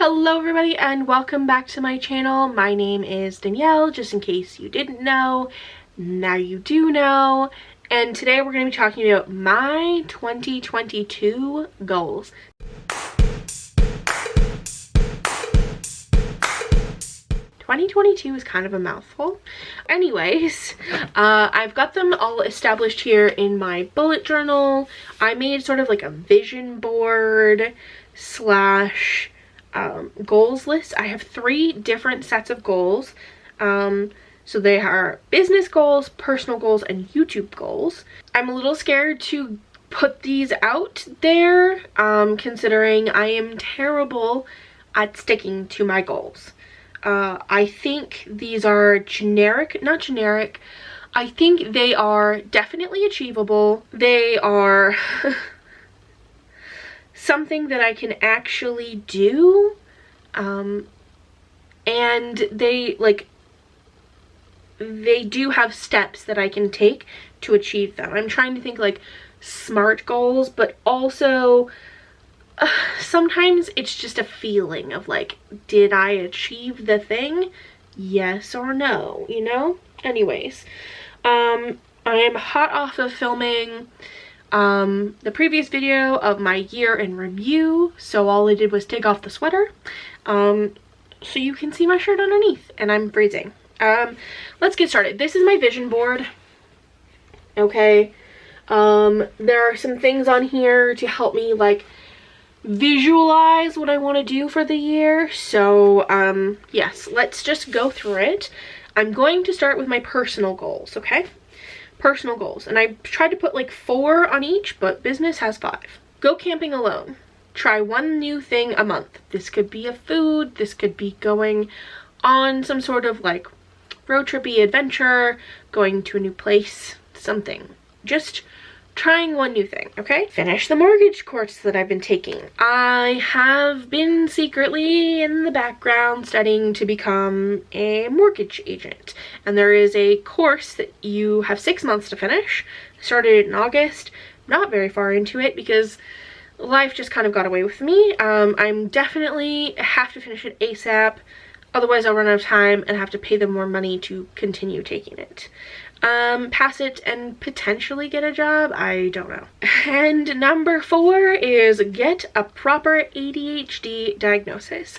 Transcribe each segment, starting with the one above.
Hello everybody and welcome back to my channel. My name is Danielle, just in case you didn't know. Now you do know. And today we're going to be talking about my 2022 goals. "2022" is kind of a mouthful. Anyways, I've got them all established here in my bullet journal. I made sort of like a vision board slash goals list. I have 3 different sets of goals. So they are business goals, personal goals, and YouTube goals. I'm a little scared to put these out there, considering I am terrible at sticking to my goals. I think these are not generic. I think they are definitely achievable. They are something that I can actually do, and they do have steps that I can take to achieve them. I'm trying to think like SMART goals, but also sometimes it's just a feeling of like, did I achieve the thing? Yes or no, you know? Anyways, I am hot off of filming the previous video of my year in review, so all I did was take off the sweater, so you can see my shirt underneath, and I'm freezing. Let's get started. This is my vision board. Okay, there are some things on here to help me like visualize what I want to do for the year. So yes, let's just go through it. I'm going to start with my personal goals. Okay, personal goals, and I tried to put like 4 on each, but business has 5. Go camping alone. Try 1 new thing a month. This could be a food, this could be going on some sort of like road trippy adventure, going to a new place, something. Just trying 1 new thing. Okay, finish the mortgage course that I've been taking. I have been secretly in the background studying to become a mortgage agent, and there is a course that you have 6 months to finish. I started in August, not very far into it because life just kind of got away with me. I'm definitely have to finish it ASAP, otherwise I'll run out of time and have to pay them more money to continue taking it. Pass it and potentially get a job, I don't know. And number 4 is get a proper ADHD diagnosis.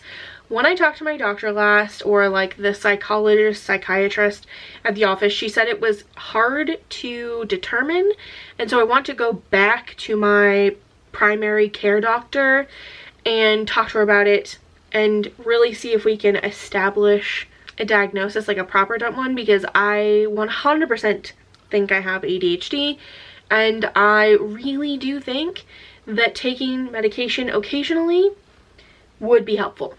When I talked to my doctor last, or like the psychiatrist at the office, she said it was hard to determine, and so I want to go back to my primary care doctor and talk to her about it and really see if we can establish a diagnosis, like a proper one, because I 100% think I have ADHD, and I really do think that taking medication occasionally would be helpful.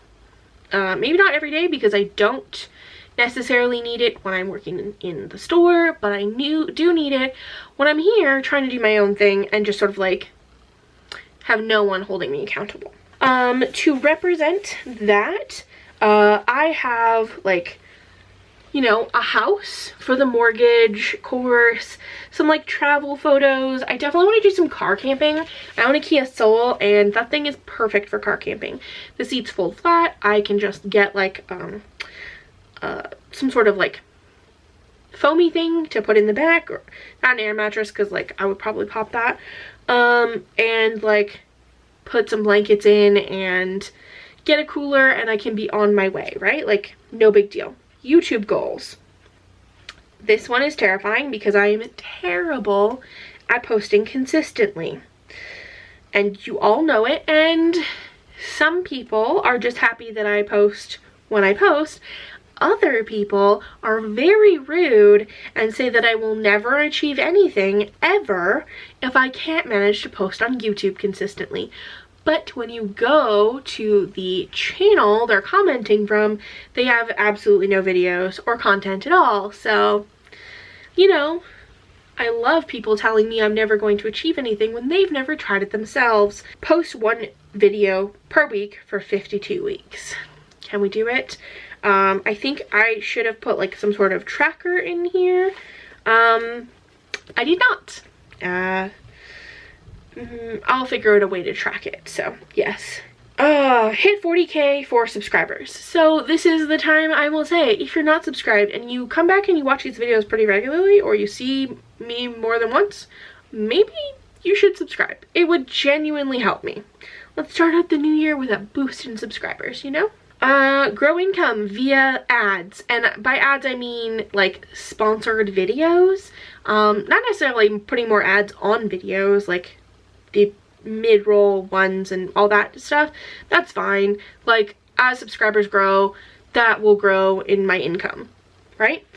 Maybe not every day, because I don't necessarily need it when I'm working in the store, but I do need it when I'm here trying to do my own thing and just sort of like have no one holding me accountable. To represent that, I have like, you know, a house for the mortgage course, some like travel photos. I definitely want to do some car camping. I own a Kia Soul, and that thing is perfect for car camping. The seats fold flat. I can just get like some sort of like foamy thing to put in the back, or not an air mattress because like I would probably pop that, and like put some blankets in and get a cooler, and I can be on my way, right? Like, no big deal. YouTube goals. This one is terrifying because I am terrible at posting consistently, and you all know it, and some people are just happy that I post when I post. Other people are very rude and say that I will never achieve anything ever if I can't manage to post on YouTube consistently. But when you go to the channel they're commenting from, they have absolutely no videos or content at all. So, you know, I love people telling me I'm never going to achieve anything when they've never tried it themselves. Post 1 video per week for 52 weeks. Can we do it? I think I should have put like some sort of tracker in here. I did not. I'll figure out a way to track it. So yes, hit 40K for subscribers. So this is the time I will say, if you're not subscribed and you come back and you watch these videos pretty regularly, or you see me more than once, maybe you should subscribe. It would genuinely help me. Let's start out the new year with a boost in subscribers, you know? Grow income via ads. And by ads, I mean like sponsored videos. Not necessarily putting more ads on videos, like the mid-roll ones and all that stuff. That's fine. Like, as subscribers grow, that will grow in my income, right?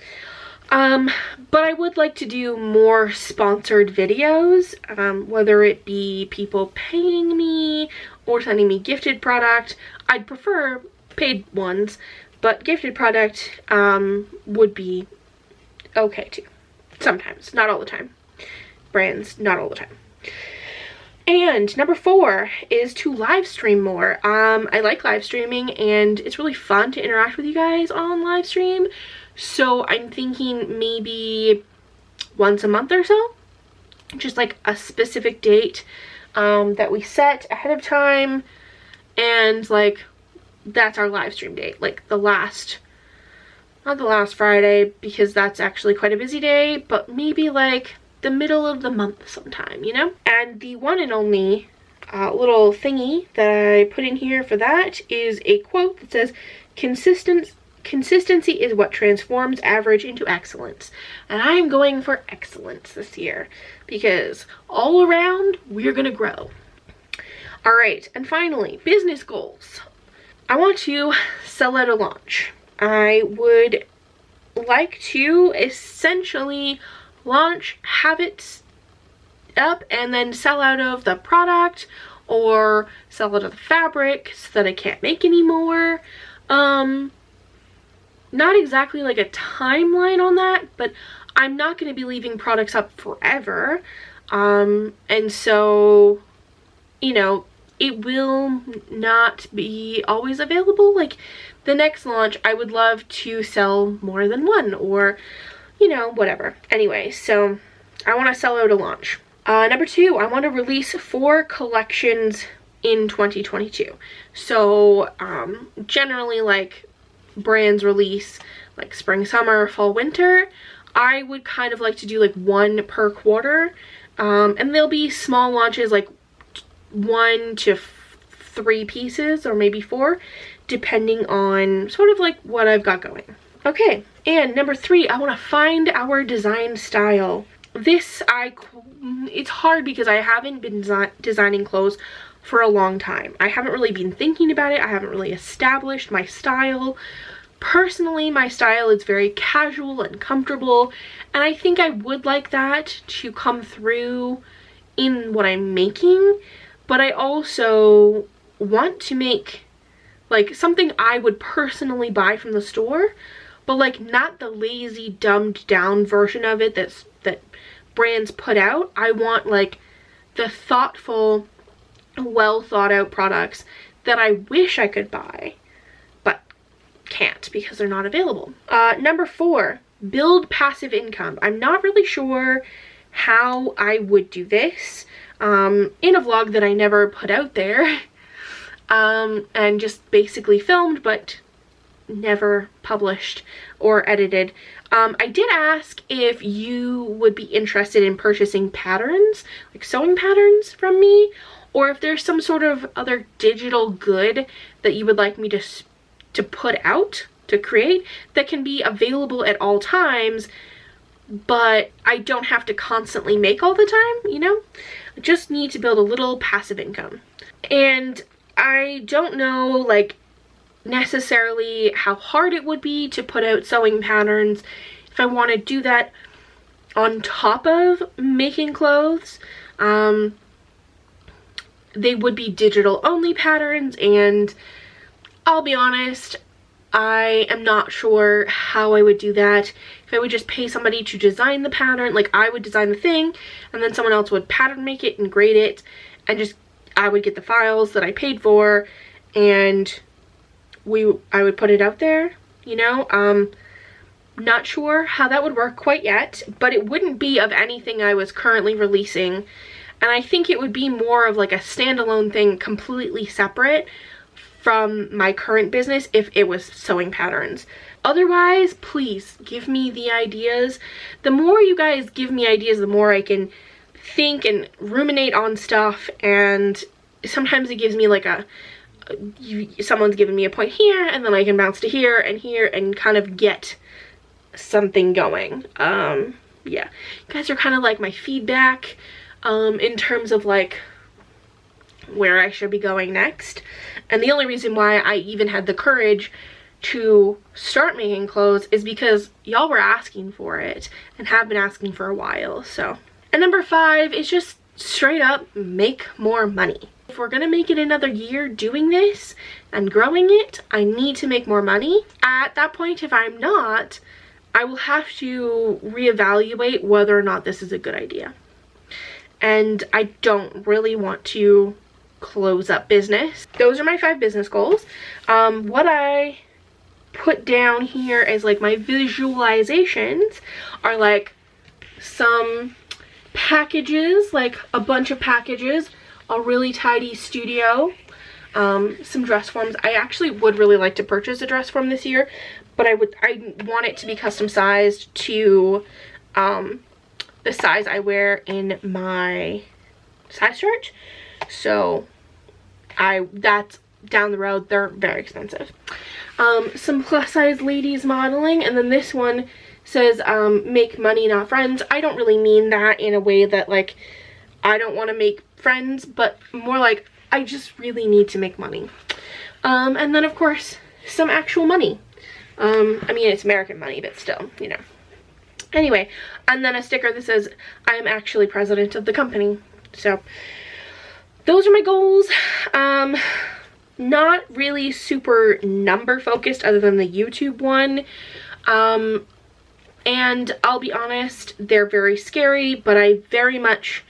But I would like to do more sponsored videos, whether it be people paying me or sending me gifted product. I'd prefer paid ones, but gifted product would be okay too. Sometimes, not all the time. Brands, not all the time. And number 4 is to live stream more. I like live streaming, and it's really fun to interact with you guys on live stream. So I'm thinking maybe once a month or so, just like a specific date that we set ahead of time, and like that's our live stream date, like the last, not the last Friday, because that's actually quite a busy day, but maybe like the middle of the month sometime, you know? And the one and only little thingy that I put in here for that is a quote that says, consistency is what transforms average into excellence. And I'm going for excellence this year, because all around we're gonna grow. All right, and finally, business goals. I want to sell out a launch. I would like to essentially launch, have it up, and then sell out of the product or sell out of the fabric so that I can't make anymore. Not exactly like a timeline on that, but I'm not going to be leaving products up forever. And so, you know, it will not be always available. Like the next launch, I would love to sell more than one, or you know, whatever. Anyway, so I want to sell out a launch. Number 2, I want to release 4 collections in 2022. So generally, like brands release like spring, summer, fall, winter. I would kind of like to do like 1 per quarter, and there'll be small launches, like 1 to 3 pieces, or maybe 4, depending on sort of like what I've got going. Okay, and number 3, I want to find our design style. This, it's hard because I haven't been designing clothes for a long time. I haven't really been thinking about it. I haven't really established my style. Personally, my style is very casual and comfortable, and I think I would like that to come through in what I'm making, but I also want to make like something I would personally buy from the store, but like not the lazy, dumbed down version of it that brands put out. I want like the thoughtful, well thought out products that I wish I could buy, but can't because they're not available. Number 4, build passive income. I'm not really sure how I would do this in a vlog that I never put out there, and just basically filmed but never published or edited. I did ask if you would be interested in purchasing patterns, like sewing patterns from me, or if there's some sort of other digital good that you would like me to put out, to create, that can be available at all times, but I don't have to constantly make all the time, you know? I just need to build a little passive income. And I don't know, like, necessarily how hard it would be to put out sewing patterns if I want to do that on top of making clothes. They would be digital only patterns, and I'll be honest, I am not sure how I would do that. If I would just pay somebody to design the pattern, like I would design the thing and then someone else would pattern make it and grade it, and just I would get the files that I paid for and I would put it out there, you know. Not sure how that would work quite yet, but it wouldn't be of anything I was currently releasing And I think it would be more of like a standalone thing, completely separate from my current business if it was sewing patterns. Otherwise, please give me the ideas. The more you guys give me ideas, the more I can think and ruminate on stuff, and sometimes it gives me like someone's giving me a point here, and then I can bounce to here and kind of get something going. Yeah, you guys are kind of like my feedback in terms of like where I should be going next. And the only reason why I even had the courage to start making clothes is because y'all were asking for it and have been asking for a while. So, and number 5 is just straight up make more money. If we're gonna make it another year doing this and growing it, I need to make more money. At that point, if I'm not, I will have to reevaluate whether or not this is a good idea. And I don't really want to close up business. Those are my 5 business goals. What I put down here as like my visualizations are like some packages, like a bunch of packages, a really tidy studio, some dress forms. I actually would really like to purchase a dress form this year, but I want it to be custom sized to the size I wear in my size chart. So that's down the road. They're very expensive. Some plus size ladies modeling, and then this one says make money, not friends. I don't really mean that in a way that like I don't want to make friends, but more like I just really need to make money. And then of course some actual money. I mean, it's American money, but still, you know. Anyway, and then a sticker that says I am actually president of the company. So those are my goals. Not really super number focused other than the YouTube one. And I'll be honest, they're very scary, but I very much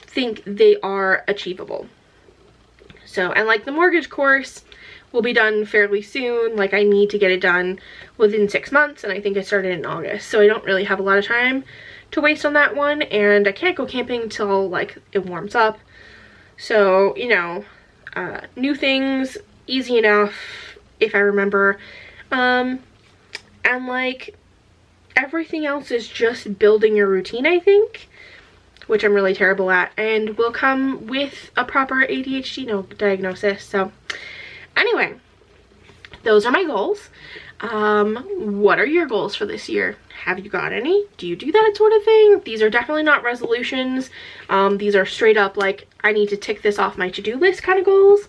think they are achievable. So, and like the mortgage course will be done fairly soon. Like I need to get it done within 6 months, and I think I started in August. So I don't really have a lot of time to waste on that one, and I can't go camping till like it warms up. So, you know, new things, easy enough if I remember. And like everything else is just building your routine, I think, which I'm really terrible at, and will come with a proper ADHD diagnosis. So anyway, those are my goals. What are your goals for this year? Have you got any? Do you do that sort of thing? These are definitely not resolutions. These are straight up like I need to tick this off my to-do list kind of goals.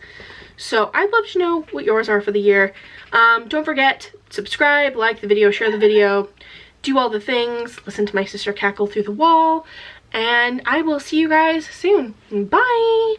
So I'd love to know what yours are for the year. Don't forget, subscribe, like the video, share the video, do all the things, listen to my sister cackle through the wall, and I will see you guys soon. Bye!